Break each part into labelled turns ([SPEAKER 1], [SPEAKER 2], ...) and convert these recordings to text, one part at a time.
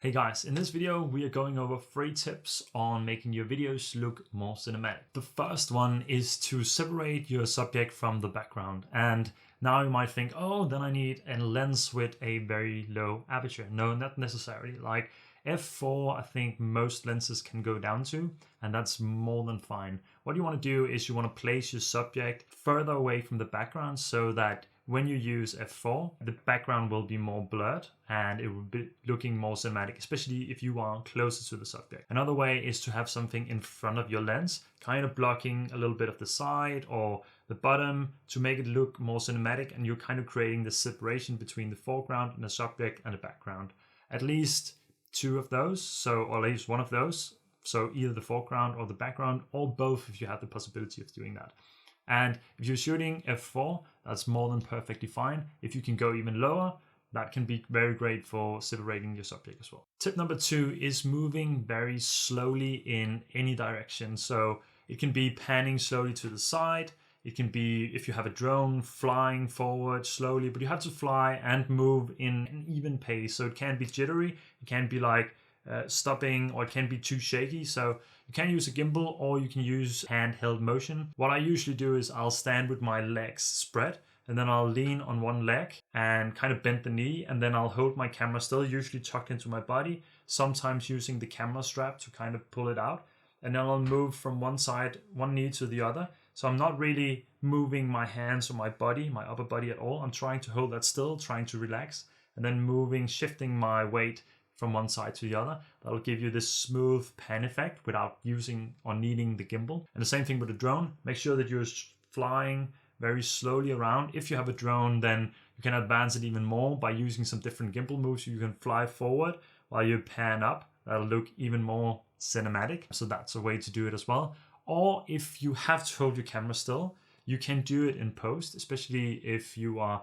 [SPEAKER 1] Hey guys, in this video we are going over 3 tips on making your videos look more cinematic. The first one is to separate your subject from the background. And now you might think, oh, then I need a lens with a very low aperture. No, not necessarily. Like f4, I think most lenses can go down to, and that's more than fine. What you want to do is you want to place your subject further away from the background so that when you use f4, the background will be more blurred and it will be looking more cinematic, especially if you are closer to the subject. Another way is to have something in front of your lens, kind of blocking a little bit of the side or the bottom to make it look more cinematic, and you're kind of creating the separation between the foreground and the subject and the background. At least 2 of those, or at least 1 of those. So either the foreground or the background, or both if you have the possibility of doing that. And if you're shooting f4, that's more than perfectly fine. If you can go even lower, that can be very great for separating your subject as well. Tip number 2 is moving very slowly in any direction. So it can be panning slowly to the side. It can be, if you have a drone, flying forward slowly, but you have to fly and move in an even pace. So it can be jittery, it can be like stopping, or it can be too shaky. So you can use a gimbal or you can use handheld motion. What I usually do is I'll stand with my legs spread, and then I'll lean on one leg and kind of bend the knee, and then I'll hold my camera still, usually tucked into my body, sometimes using the camera strap to kind of pull it out. And then I'll move from one side, one knee to the other. So I'm not really moving my hands or my body, my upper body at all. I'm trying to hold that still, trying to relax, and then moving, shifting my weight from one side to the other. That'll give you this smooth pan effect without using or needing the gimbal. And the same thing with the drone. Make sure that you're flying very slowly around. If you have a drone, then you can advance it even more by using some different gimbal moves. You can fly forward while you pan up. That'll look even more cinematic. So that's a way to do it as well. Or if you have to hold your camera still, you can do it in post, especially if you are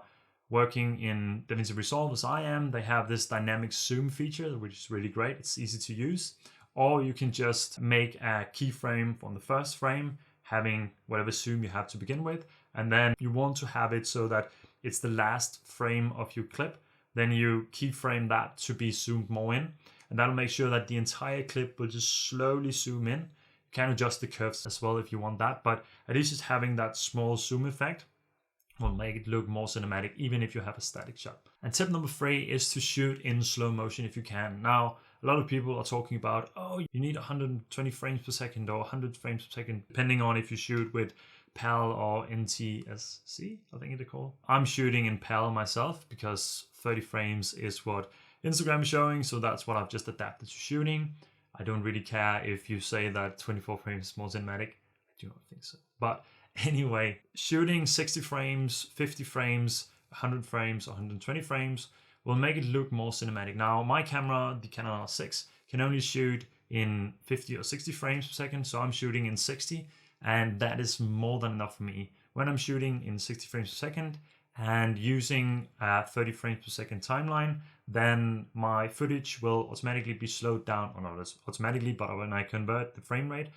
[SPEAKER 1] working in DaVinci Resolve as I am. They have this dynamic zoom feature, which is really great. It's easy to use. Or you can just make a keyframe from the first frame, having whatever zoom you have to begin with. And then you want to have it so that it's the last frame of your clip. Then you keyframe that to be zoomed more in. And that'll make sure that the entire clip will just slowly zoom in. You can adjust the curves as well if you want that, but at least just having that small zoom effect will make it look more cinematic, even if you have a static shot. And tip number 3 is to shoot in slow motion if you can. Now, a lot of people are talking about, oh, you need 120 frames per second or 100 frames per second, depending on if you shoot with PAL or NTSC, I think it's called. I'm shooting in PAL myself because 30 frames is what Instagram is showing, so that's what I've just adapted to shooting. I don't really care if you say that 24 frames is more cinematic. I do not think so. But anyway, shooting 60 frames, 50 frames, 100 frames, or 120 frames will make it look more cinematic. Now, my camera, the Canon R6, can only shoot in 50 or 60 frames per second, so I'm shooting in 60, and that is more than enough for me. When I'm shooting in 60 frames per second and using a 30 frames per second timeline, then my footage will automatically be slowed down, or not automatically, but when I convert the frame rate,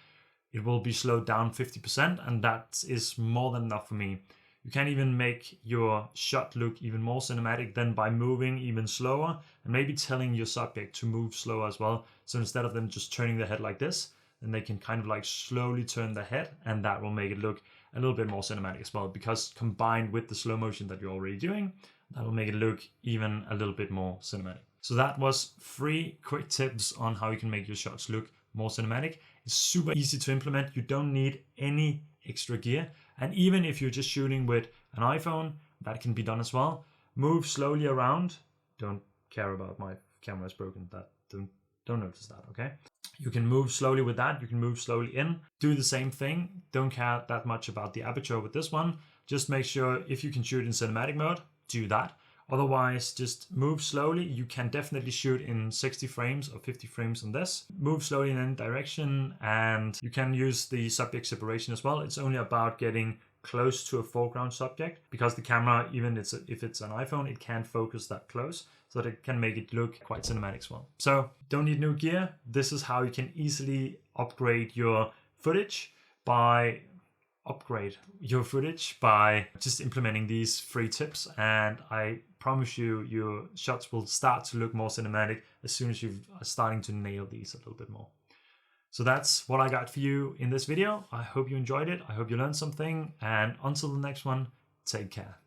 [SPEAKER 1] it will be slowed down 50%, and that is more than enough for me. You can even make your shot look even more cinematic than by moving even slower, and maybe telling your subject to move slower as well. So instead of them just turning their head like this, then they can kind of like slowly turn their head, and that will make it look a little bit more cinematic as well, because combined with the slow motion that you're already doing, that will make it look even a little bit more cinematic. So that was 3 quick tips on how you can make your shots look more cinematic. It's super easy to implement. You don't need any extra gear. And even if you're just shooting with an iPhone, that can be done as well. Move slowly around. Don't care about my camera is broken. Don't notice that, okay? You can move slowly with that. You can move slowly in. Do the same thing. Don't care that much about the aperture with this one. Just make sure if you can shoot in cinematic mode, do that. Otherwise, just move slowly. You can definitely shoot in 60 frames or 50 frames on this. Move slowly in any direction, and you can use the subject separation as well. It's only about getting close to a foreground subject, because the camera, even if it's an iPhone, it can't focus that close, so that it can make it look quite cinematic as well. So don't need new gear. This is how you can easily upgrade your footage by upgrade your footage by just implementing these 3 tips, and I promise you your shots will start to look more cinematic as soon as you're starting to nail these a little bit more. So that's what I got for you in this video. I hope you enjoyed it. I hope you learned something, and until the next one, take care.